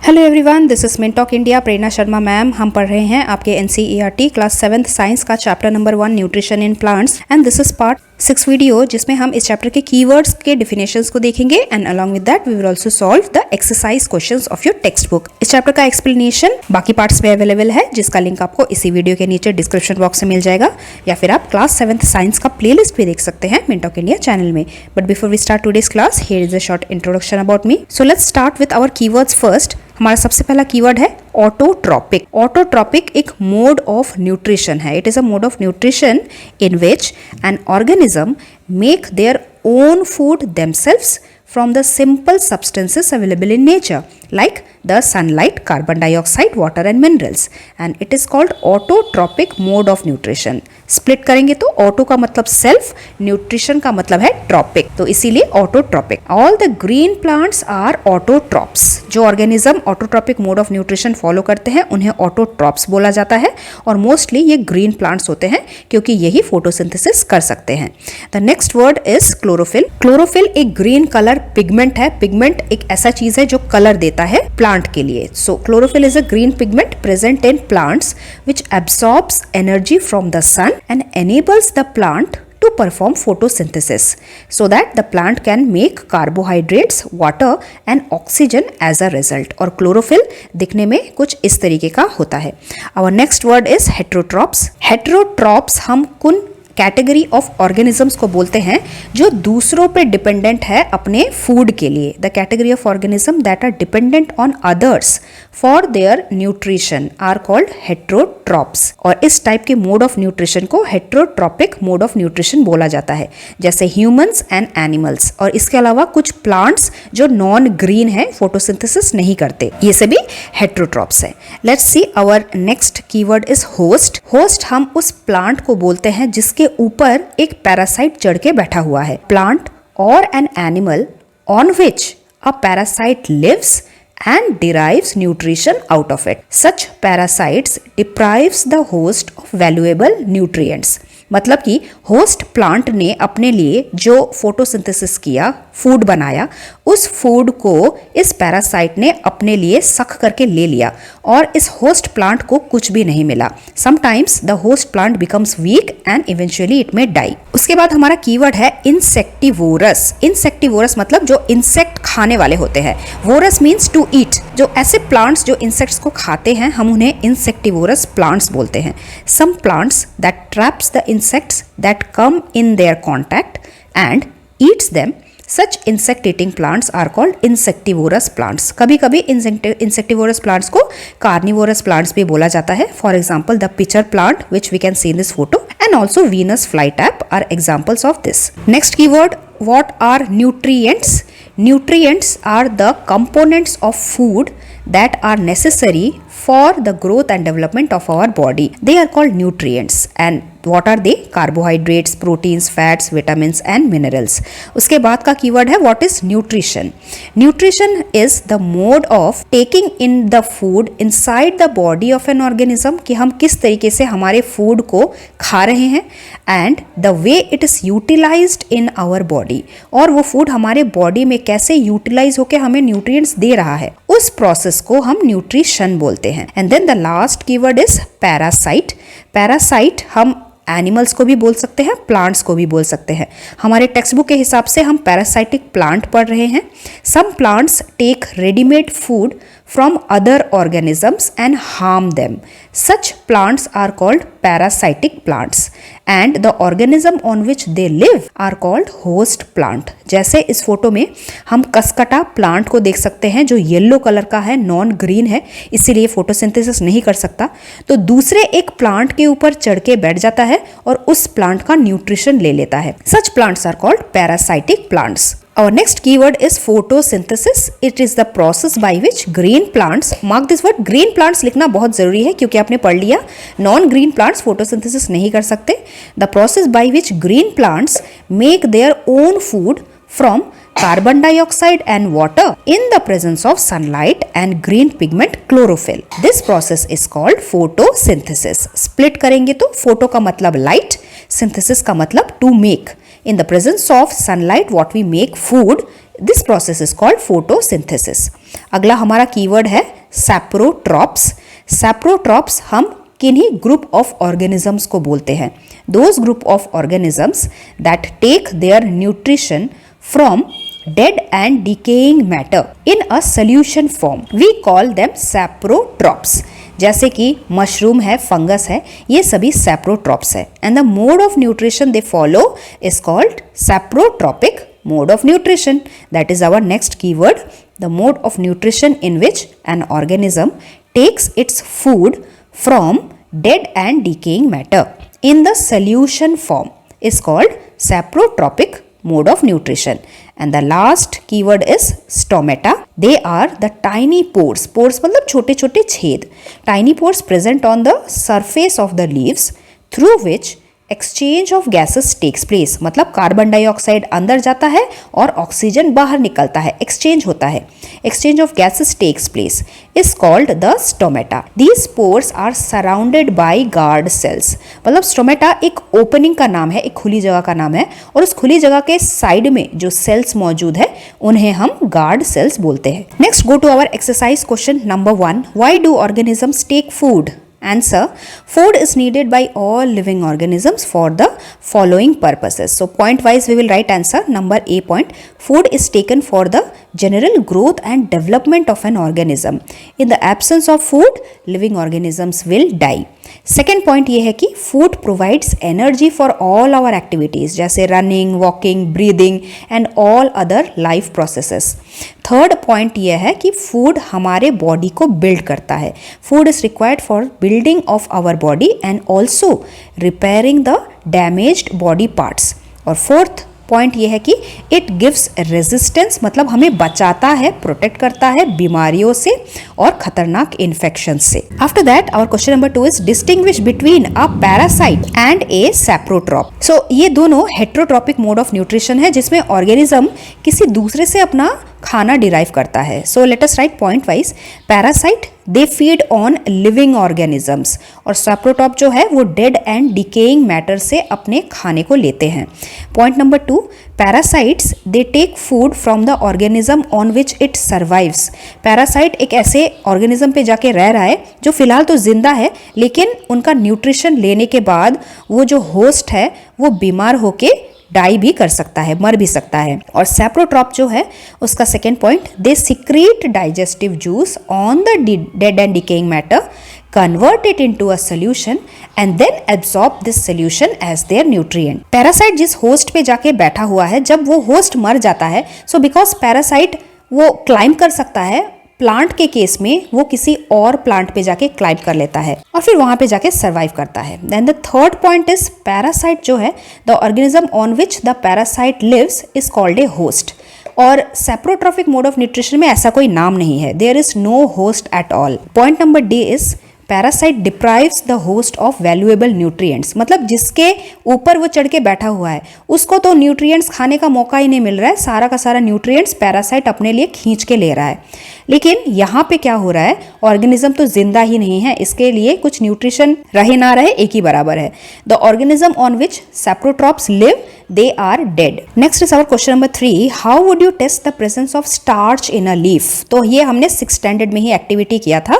Hello everyone, this is Mintalk India. Prerna Sharma ma'am हम पढ़ रहे हैं आपके एनसीईआरटी क्लास 7th साइंस का chapter number 1 nutrition in plants and this is part 6 video जिसमें हम इस चैप्टर के कीवर्ड्स के डिफिनेशंस को देखेंगे and along with that we will also solve the exercise questions of your text book. इस chapter का एक्सप्लेनेशन बाकी पार्ट्स में अवेलेबल है जिसका लिंक आपको इसी वीडियो के नीचे डिस्क्रिप्शन बॉक्स में मिल जाएगा या फिर आप क्लास 7th साइंस का प्लेलिस्ट भी देख सकते हैं मिनटॉक इंडिया चैनल में। But before we start today's class, here is a short introduction about me. So let's start with our keywords first. हमारा सबसे पहला कीवर्ड है ऑटोट्रॉपिक। ऑटोट्रॉपिक एक मोड ऑफ न्यूट्रिशन है। It is a mode of nutrition in which an organism make their own food themselves from the simple substances available in nature like the sunlight, carbon dioxide, water and minerals, and it is called autotrophic mode of nutrition. Split करेंगे तो auto का मतलब self, nutrition का मतलब है trophic, तो इसीलिए autotrophic. All the green plants are autotrophs. जो organism autotrophic mode of nutrition follow करते हैं उन्हें ऑटोट्रॉप्स बोला जाता है और मोस्टली ये ग्रीन प्लांट्स होते हैं क्योंकि यही फोटोसिंथेसिस कर सकते हैं। The next word is chlorophyll. Chlorophyll एक ग्रीन कलर पिगमेंट है। पिगमेंट एक ऐसा चीज है जो कलर देता है प्लांट के लिए। So chlorophyll is a green pigment present in plants which absorbs energy from the sun and enables the plant to perform photosynthesis so that the plant can make carbohydrates, water and oxygen as a result। और chlorophyll दिखने में कुछ इस तरीके का होता है। Our next word is heterotrophs। heterotrophs हम कुन कैटेगरी ऑफ ऑर्गेनिजम्स को बोलते हैं जो दूसरों पे डिपेंडेंट है अपने फूड के लिए। The category of organism that are dependent on others for their nutrition are called heterotrophs. और इस टाइप के मोड ऑफ न्यूट्रिशन को हेट्रोट्रॉपिक मोड ऑफ न्यूट्रिशन बोला जाता है, जैसे ह्यूमंस एंड एनिमल्स। और इसके अलावा कुछ प्लांट्स जो नॉन ग्रीन है, फोटोसिंथेसिस नहीं करते, ये सभी हेट्रोट्रॉप्स है। Let's see our next keyword is host. Host हम उस प्लांट को बोलते हैं जिसके ऊपर एक पैरासाइट चढ़ के बैठा हुआ है। प्लांट और an animal on which a parasite lives and derives nutrition out of it. Such parasites deprives the host of valuable nutrients. मतलब कि होस्ट प्लांट ने अपने लिए जो फोटोसिंथेसिस किया, फूड बनाया, उस फूड को इस पैरासाइट ने अपने लिए सख करके ले लिया और इस होस्ट प्लांट को कुछ भी नहीं मिला। Sometimes the host plant becomes weak and eventually it may die. उसके बाद हमारा कीवर्ड है इंसेक्टिवोरस। इंसेक्टिवोरस मतलब जो इंसेक्ट खाने वाले होते हैं। Vorous means to eat. जो ऐसे प्लांट्स जो इंसेक्ट्स को खाते हैं हम उन्हें इंसेक्टिवोरस प्लांट्स बोलते हैं। Some plants that traps the insects that come in their contact and eats them, such insect eating plants are called insectivorous plants। कभी कभी insectivorous plants को carnivorous plants भी बोला जाता है। For example, the pitcher plant which we can see in this photo and also Venus flytrap are examples of this। Next keyword, what are nutrients? Nutrients are the components of food that are necessary for the growth and development of our body. They are called nutrients and what are they? Carbohydrates, proteins, fats, vitamins and minerals। उसके बाद का keyword है what is nutrition? Nutrition is the mode of taking in the food inside the body of an organism, कि हम किस तरीके से हमारे फूड को खा रहे हैं and the way it is utilized in our body, और वो फूड हमारे बॉडी में कैसे यूटिलाइज होकर हमें न्यूट्रिएंट्स दे रहा है, उस प्रोसेस को हम न्यूट्रिशन बोलते हैं। And then the last keyword is parasite. Parasite हम एनिमल्स को भी बोल सकते हैं, प्लांट्स को भी बोल सकते हैं। हमारे टेक्स्ट बुक के हिसाब से हम पैरासाइटिक प्लांट पढ़ रहे हैं। Some plants take readymade food from other organisms and harm them. Such plants are called parasitic plants and the organism on which they live are called host plant। जैसे इस photo में हम Cuscuta plant को देख सकते हैं जो yellow colour का है, नॉन ग्रीन है, इसीलिए फोटोसिंथेसिस नहीं कर सकता, तो दूसरे एक प्लांट के ऊपर चढ़ के बैठ जाता है और उस प्लांट का न्यूट्रिशन ले लेता है। Such plants are called parasitic plants। Our next keyword is photosynthesis. It is the process by which green plants, mark this word, green plants लिखना बहुत जरूरी है क्योंकि आपने पढ़ लिया नॉन ग्रीन प्लांट्स फोटोसिंथेसिस नहीं कर सकते। The process by which green plants make their own food from carbon dioxide and water in the presence of sunlight and green pigment chlorophyll. This process is called photosynthesis. Split करेंगे तो photo का मतलब light, synthesis का मतलब to make. In the presence of sunlight what we make food, this process is called photosynthesis. अगला हमारा keyword है saprotrops. Saprotrops हम किन्हीं ग्रुप ऑफ ऑर्गेनिजम्स को बोलते हैं. Those group of organisms that take their nutrition from dead and decaying matter in a solution form. We call them saprotrops. जैसे कि मशरूम है, फंगस है, ये सभी saprotrops है. And the mode of nutrition they follow is called saprotropic mode of nutrition. That is our next keyword. The mode of nutrition in which an organism takes its food from dead and decaying matter in the solution form is called saprotropic mode of nutrition. And the last keyword is stomata. They are the tiny pores. Pores मतलब छोटे छोटे छेद. Tiny pores present on the surface of the leaves through which exchange of gases takes place. मतलब carbon dioxide अंदर जाता है और oxygen बाहर निकलता है, एक्सचेंज होता है. Exchange of gases takes place is called the stomata. These pores are surrounded by guard cells. मतलब स्टोमेटा एक ओपनिंग का नाम है, एक खुली जगह का नाम है, और उस खुली जगह के साइड में जो सेल्स मौजूद है उन्हें हम गार्ड सेल्स बोलते हैं. Next go to our exercise question number 1. Why do organisms take food? Answer: food is needed by all living organisms for the following purposes. So point wise we will write answer. Number A point, food is taken for the general growth and development of an organism. In the absence of food, living organisms will die. Second point ये है कि food provides energy for all our activities जैसे running, walking, breathing and all other life processes. Third point ये है कि food हमारे body को build करता है. Food is required for building of our body and also repairing the damaged body parts. और fourth point ये है कि इट गिव्स रेजिस्टेंस, मतलब हमें बचाता है, प्रोटेक्ट करता है बीमारियों से और खतरनाक इन्फेक्शन से. After that our question number 2 is distinguish between a parasite and a saprotroph. So ये दोनों हेट्रोट्रॉपिक मोड ऑफ न्यूट्रिशन है जिसमें ऑर्गेनिज्म किसी दूसरे से अपना खाना डिराइव करता है. So let us right point wise. Parasite they feed on living organisms और सैप्रोट्रॉप जो है वो डेड एंड डिकेइंग मैटर से अपने खाने को लेते हैं. Point number 2, parasites they take food from the organism on which it survives. Parasite एक ऐसे ऑर्गेनिज्म पे जाके रह रहा है जो फिलहाल तो जिंदा है, लेकिन उनका न्यूट्रिशन लेने के बाद वो जो होस्ट है वो बीमार होके डाई भी कर सकता है, मर भी सकता है. और सैप्रोट्रॉप जो है उसका second point, they secrete digestive juice on the dead and decaying matter, convert it into a solution and then absorb this solution as their nutrient. Parasite जिस होस्ट पे जाके बैठा हुआ है, जब वो होस्ट मर जाता है, सो बिकॉज पैरासाइट वो क्लाइंब कर सकता है, प्लांट के केस में वो किसी और प्लांट पे जाके क्लाइंब कर लेता है और फिर वहां पे जाके सर्वाइव करता है. Then the third point is parasite जो है, the organism on which the parasite lives is called a host. और सैप्रोट्रॉपिक मोड ऑफ न्यूट्रिशन में ऐसा कोई नाम नहीं है, there is no host at all. Point number D is parasite deprives the host of valuable nutrients. मतलब जिसके ऊपर वो चढ़ के बैठा हुआ है उसको तो न्यूट्रिएंट्स खाने का मौका ही नहीं मिल रहा है, सारा का सारा न्यूट्रिएंट्स पैरासाइट अपने लिए खींच के ले रहा है. लेकिन यहाँ पे क्या हो रहा है, ऑर्गेनिज्म तो जिंदा ही नहीं है, इसके लिए कुछ न्यूट्रिशन रहे ना रहे एक ही बराबर है. The organism on which saprotrophs live they are dead. Next is our question number 3. How would you test the presence of starch in a leaf? तो ये हमने 6th स्टैंडर्ड में ही एक्टिविटी किया था.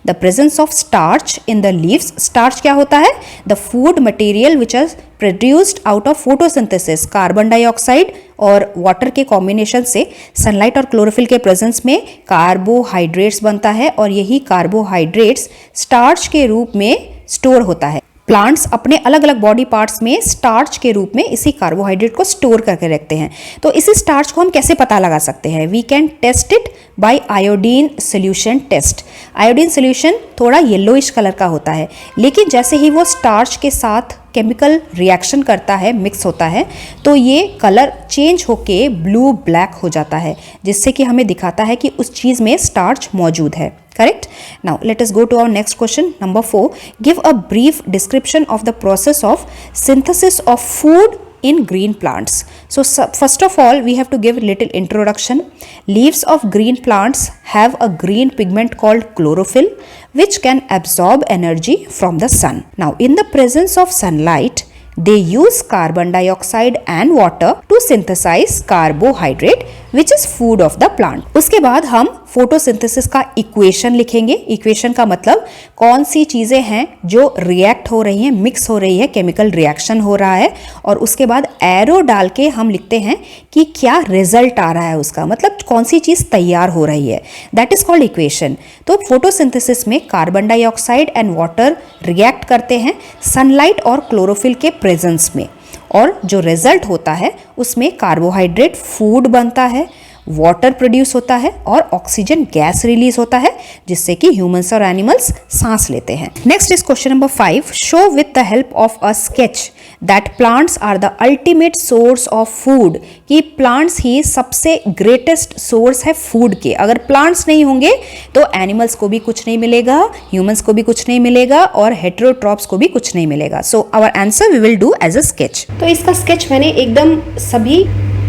The presence of starch in the leaves. Starch क्या होता है? The food material which is produced out of photosynthesis. Carbon dioxide और वाटर के कॉम्बिनेशन से सनलाइट और क्लोरोफिल के प्रेजेंस में कार्बोहाइड्रेट्स बनता है और यही कार्बोहाइड्रेट्स स्टार्च के रूप में स्टोर होता है. प्लांट्स अपने अलग अलग बॉडी पार्ट्स में स्टार्च के रूप में इसी कार्बोहाइड्रेट को स्टोर करके रखते हैं. तो इसी स्टार्च को हम कैसे पता लगा सकते हैं? We can test it by iodine solution test. Iodine solution थोड़ा येलोइश कलर का होता है, लेकिन जैसे ही वो स्टार्च के साथ केमिकल रिएक्शन करता है, मिक्स होता है, तो ये कलर चेंज होके ब्लू ब्लैक हो जाता है, जिससे कि हमें दिखाता है कि उस चीज़ में स्टार्च मौजूद है. Correct? Now let us go to our next question. Number 4. Give a brief description of the process of synthesis of food in green plants. So first of all, we have to give little introduction. Leaves of green plants have a green pigment called chlorophyll, which can absorb energy from the sun. Now, in the presence of sunlight, they use carbon dioxide and water to synthesize carbohydrate, which is food of the plant. उसके बाद हम photosynthesis का equation लिखेंगे. Equation का मतलब कौन सी चीजें हैं जो रिएक्ट हो रही हैं, मिक्स हो रही है, केमिकल रिएक्शन हो रहा है, और उसके बाद एरो डाल के हम लिखते हैं कि क्या रिजल्ट आ रहा है उसका, मतलब कौन सी चीज तैयार हो रही है. That is called equation. तो फोटोसिंथेसिस में carbon dioxide and water react करते हैं सनलाइट और क्लोरोफिल के प्रेजेंस में, और जो रिजल्ट होता है उसमें कार्बोहाइड्रेट फूड बनता है, वाटर प्रोड्यूस होता है और ऑक्सीजन गैस रिलीज होता है, जिससे कि ह्यूमंस और एनिमल्स सांस लेते हैं. Next is question number 5. Show with the help of a sketch that plants are the ultimate source of food. कि प्लांट्स ही सबसे ग्रेटेस्ट सोर्स है फूड के. अगर प्लांट्स नहीं होंगे तो एनिमल्स को भी कुछ नहीं मिलेगा, ह्यूमंस को भी कुछ नहीं मिलेगा और हेटेरोट्रॉप्स को भी कुछ नहीं मिलेगा. So our answer we will do as a sketch. तो इसका स्केच मैंने एकदम सभी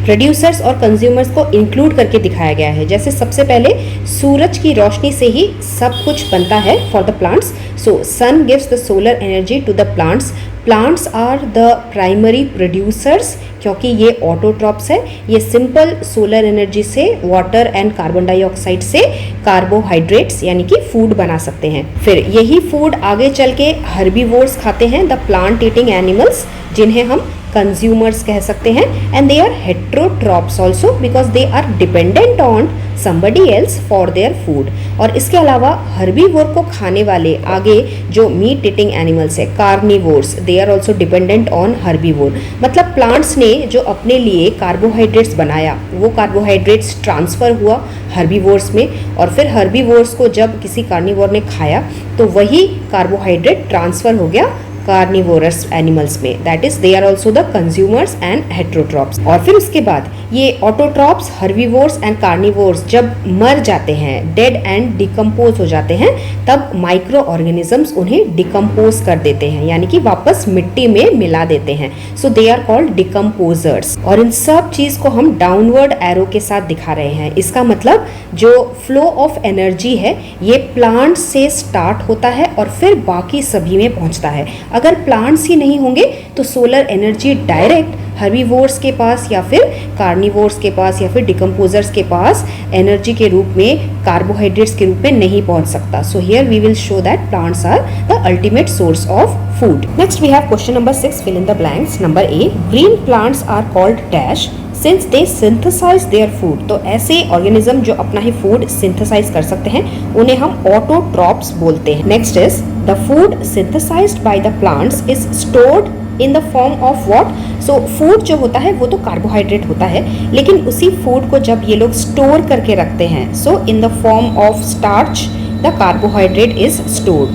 प्रोड्यूसर्स और कंज्यूमर्स को इंक्लूड करके दिखाया गया है. जैसे सबसे पहले सूरज की रोशनी से ही सब कुछ बनता है for the plants. So sun gives the solar energy to the plants. Plants are the primary producers क्योंकि ये ऑटोट्रॉप्स है. ये सिंपल सोलर एनर्जी से वाटर एंड कार्बन डाइऑक्साइड से कार्बोहाइड्रेट्स यानी कि फूड बना सकते हैं. फिर यही फूड आगे चल के हर्बीवोर्स खाते हैं, द प्लांट ईटिंग एनिमल्स, जिन्हें हम कंज्यूमर्स कह सकते हैं. And they are heterotrophs also because they are dependent on somebody else for their food. और इसके अलावा हर्बीवोर को खाने वाले आगे जो मीट ईटिंग एनिमल्स है, carnivores, they are also dependent on herbivore. मतलब प्लांट्स ने जो अपने लिए कार्बोहाइड्रेट्स बनाया वो कार्बोहाइड्रेट्स ट्रांसफ़र हुआ हर्बीवोर्स में, और फिर हर्बीवोर्स को जब किसी कार्निवोर ने खाया तो वही कार्बोहाइड्रेट ट्रांसफ़र हो गया कार्निवोरस एनिमल्स में. That is they are also the consumers and heterotrophs. और फिर उसके बाद ये ऑटोट्रॉप्स, हर्बीवोर्स एंड कार्निवोर्स जब मर जाते हैं, डेड एंड डिकम्पोज हो जाते हैं, तब माइक्रो ऑर्गेनिजम्स उन्हें डिकम्पोज कर देते हैं यानी कि वापस मिट्टी में मिला देते हैं. सो दे आर कॉल्ड डिकम्पोजर्स. और इन सब चीज़ को हम डाउनवर्ड एरो के साथ दिखा रहे हैं. इसका मतलब जो फ्लो ऑफ एनर्जी है ये प्लांट से स्टार्ट होता है और फिर बाकी सभी में पहुंचता है. अगर प्लांट्स ही नहीं होंगे तो सोलर एनर्जी डायरेक्ट हर्बीवोर्स के पास या फिर कार्निवोर्स के पास या फिर डिकम्पोजर्स के पास एनर्जी के रूप में, कार्बोहाइड्रेट्स के रूप में नहीं पहुंच सकता. So here we will show that plants are the ultimate source of food. Next we have question number 6. Fill in the blanks. Number A. Green plants are called dash since they synthesize their food. तो ऐसे organism जो अपना ही food synthesise कर सकते हैं उन्हें हम autotrophs बोलते हैं. Next is the food synthesized by the plants is stored in the form of what. So food जो होता है वो तो कार्बोहाइड्रेट होता है, लेकिन उसी फूड को जब ये लोग स्टोर करके रखते हैं, so in the form of starch the carbohydrate is stored.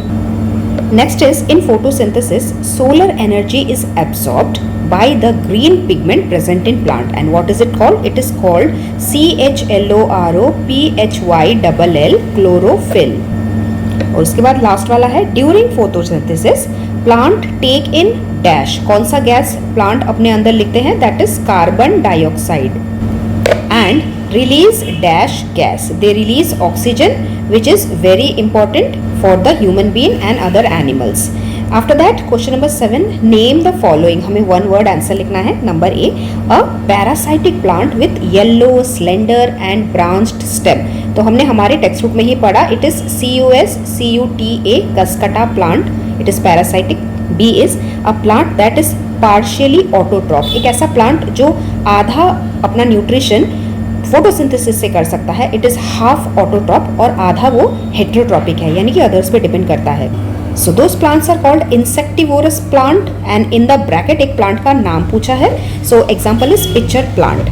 Next is in photosynthesis, solar energy is absorbed by the green pigment present in plant. And what is it called? It is called CHLOROPHYLL chlorophyll. और उसके बाद last वाला है during photosynthesis plant take in dash. कौन सा gas plant अपने अंदर लिखते हैं? That is carbon dioxide. And release dash gas. They release oxygen which is very important for the human being and other animals. After that question number 7. Name the following. हमें one word answer लिखना है. Number A. A parasitic plant with yellow, slender and branched stem. तो हमने हमारे text book में ही पढ़ा. It is CUSCUTA Cuscuta plant. It is parasitic. B is a plant that is partially autotroph. एक ऐसा plant जो आधा अपना न्यूट्रिशन फोटोसिंथेसिस से कर सकता है. इट इज हाफ ऑटोट्रॉप और आधा वो हेटेरोट्रॉपिक है यानी कि अदर्स पे डिपेंड करता है. So those plants are called insectivorous plant. And in the bracket एक प्लांट का नाम पूछा है. So example is pitcher plant.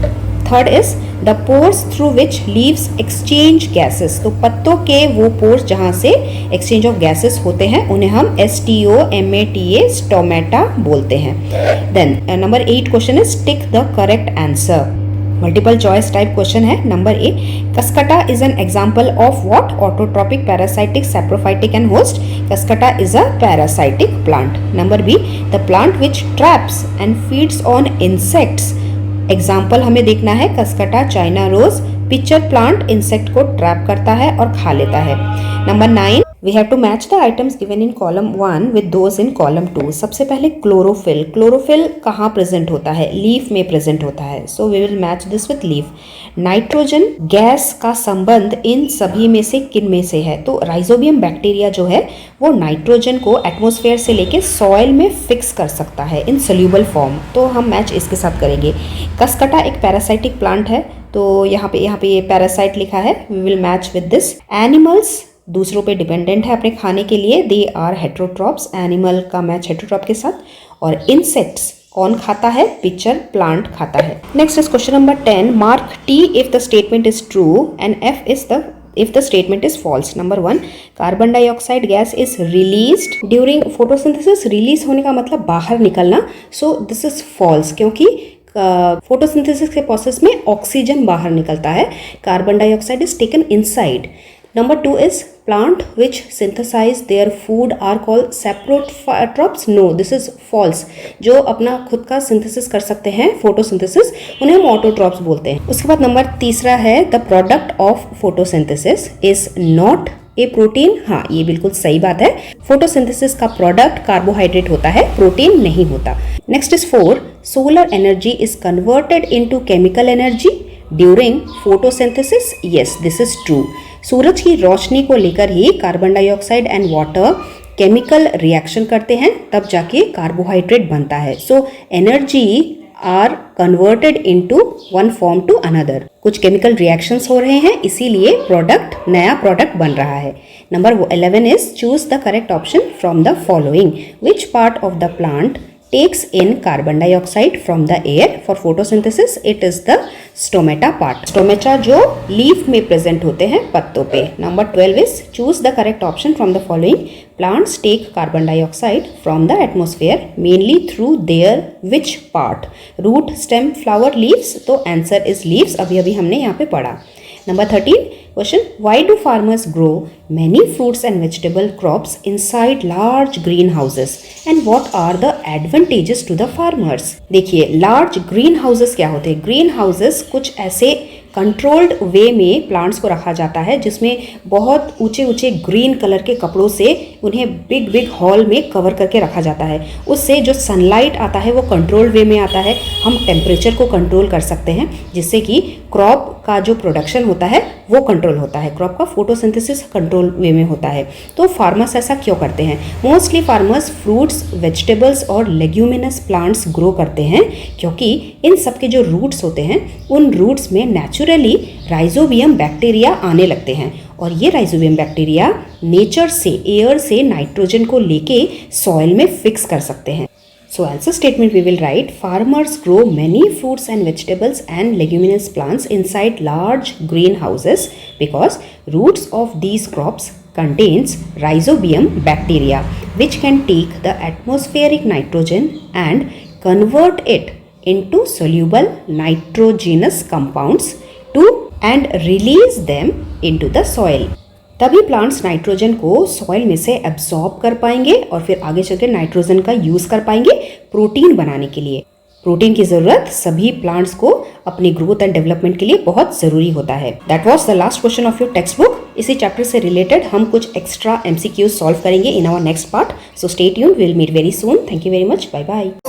Third is the pores through which leaves exchange gases. तो पत्तों के वो पोर्स जहाँ से एक्सचेंज ऑफ गैसेस होते हैं उन्हें हम STOMATA स्टोमेटा बोलते हैं. Then number 8 question is tick the correct answer. Multiple choice type question है। Number A, Cuscuta is an example of what? Autotrophic, parasitic, saprophytic and host. Cuscuta is a parasitic plant. Number B, the plant which traps and feeds on insects. Example हमें देखना है Cuscuta, China rose. Pitcher plant insect को trap करता है और खा लेता है। Number 9, we have to match the items given in column 1 with those in column 2। सबसे पहले क्लोरोफिल। क्लोरोफिल कहाँ प्रेजेंट होता है? लीफ में प्रेजेंट होता है, so we will match this with leaf. Nitrogen gas का संबंध इन सभी में से किन में से है? तो राइजोबियम बैक्टीरिया जो है वो नाइट्रोजन को एटमॉस्फेयर से लेके सॉइल में फिक्स कर सकता है इन सोल्यूबल फॉर्म, तो हम मैच इसके साथ करेंगे। कसकटा एक पैरासाइटिक प्लांट है, तो यहाँ पे ये पैरासाइट लिखा है, we will match with this. Animals दूसरों पे डिपेंडेंट है अपने खाने के लिए, दे आर हेट्रोट्रॉप्स, एनिमल का मैच हेट्रोट्रॉप के साथ। और इंसेक्ट्स कौन खाता है? पिचर प्लांट खाता है। Next is question number 10, mark T if the statement is true and F is the if the statement is false. Number 1, carbon dioxide gas is released during photosynthesis. Release होने का मतलब बाहर निकलना, so this is false क्योंकि photosynthesis के process में oxygen बाहर निकलता है, carbon dioxide is taken inside. Number 2 is plant which synthesize their food are called saprotrophs. No, this is false. जो अपना खुद का सिंथेसिस कर सकते हैं, फोटोसिंथेसिस, उन्हें हम ऑटोट्रॉप्स बोलते हैं। उसके बाद नंबर तीसरा है, the product of photosynthesis is not a protein. हाँ, ये बिल्कुल सही बात है। फोटोसिंथेसिस का प्रोडक्ट कार्बोहाइड्रेट होता है, प्रोटीन नहीं होता। Next is 4, solar energy is converted into chemical energy during photosynthesis. Yes, this is true. सूरज की रोशनी को लेकर ही carbon dioxide and water chemical reaction करते हैं, तब जाके कार्बोहाइड्रेट बनता है। So energy are converted into one form to another. कुछ केमिकल रिएक्शंस हो रहे हैं, इसीलिए नया प्रोडक्ट बन रहा है। Number 11 is choose the correct option from the following. Which part of the plant takes in carbon dioxide from the air for photosynthesis? It is the stomata part. Stomata जो leaf में present होते हैं, पत्तों पे। Number 12 is choose the correct option from the following. Plants take carbon dioxide from the atmosphere mainly through their which part? Root, stem, flower, leaves. तो answer is leaves, अभी हमने यहाँ पे पढ़ा। Number 13 question, why do farmers grow many fruits and vegetable crops inside large greenhouses and what are the advantages to the farmers? देखिए, large greenhouses क्या होते हैं? greenhouses कुछ ऐसे कंट्रोल्ड वे में प्लांट्स को रखा जाता है जिसमें बहुत ऊंचे ऊंचे ग्रीन कलर के कपड़ों से उन्हें बिग बिग हॉल में कवर करके रखा जाता है। उससे जो सनलाइट आता है वो कंट्रोल्ड वे में आता है, हम टेम्परेचर को कंट्रोल कर सकते हैं, जिससे कि क्रॉप का जो प्रोडक्शन होता है वो कंट्रोल होता है, क्रॉप का फोटोसिंथेसिस कंट्रोल वे में होता है। तो फार्मर्स ऐसा क्यों करते हैं? मोस्टली फार्मर्स फ्रूट्स, वेजिटेबल्स और लेग्यूमिनस प्लांट्स ग्रो करते हैं क्योंकि इन सब के जो रूट्स होते हैं उन रूट्स में नेचुरली राइजोबियम बैक्टीरिया आने लगते हैं और ये राइजोबियम बैक्टीरिया नेचर से, एयर से नाइट्रोजन को लेके सॉइल में फिक्स कर सकते हैं। So answer statement we will write, farmers grow many fruits and vegetables and leguminous plants inside large greenhouses because roots of these crops contains rhizobium bacteria which can take the atmospheric nitrogen and convert it into soluble nitrogenous compounds and release them into the soil. तभी plants nitrogen को soil में से absorb कर पाएंगे और फिर आगे चलकर नाइट्रोजन का यूज कर पाएंगे प्रोटीन बनाने के लिए। प्रोटीन की जरूरत सभी प्लांट्स को अपनी ग्रोथ एंड डेवलपमेंट के लिए बहुत जरूरी होता है। That was the last question of your text book. इसी चैप्टर से रिलेटेड हम कुछ एक्स्ट्रा MCQs सॉल्व करेंगे in our next part. So stay tuned, will meet very soon. Thank you very much, bye bye.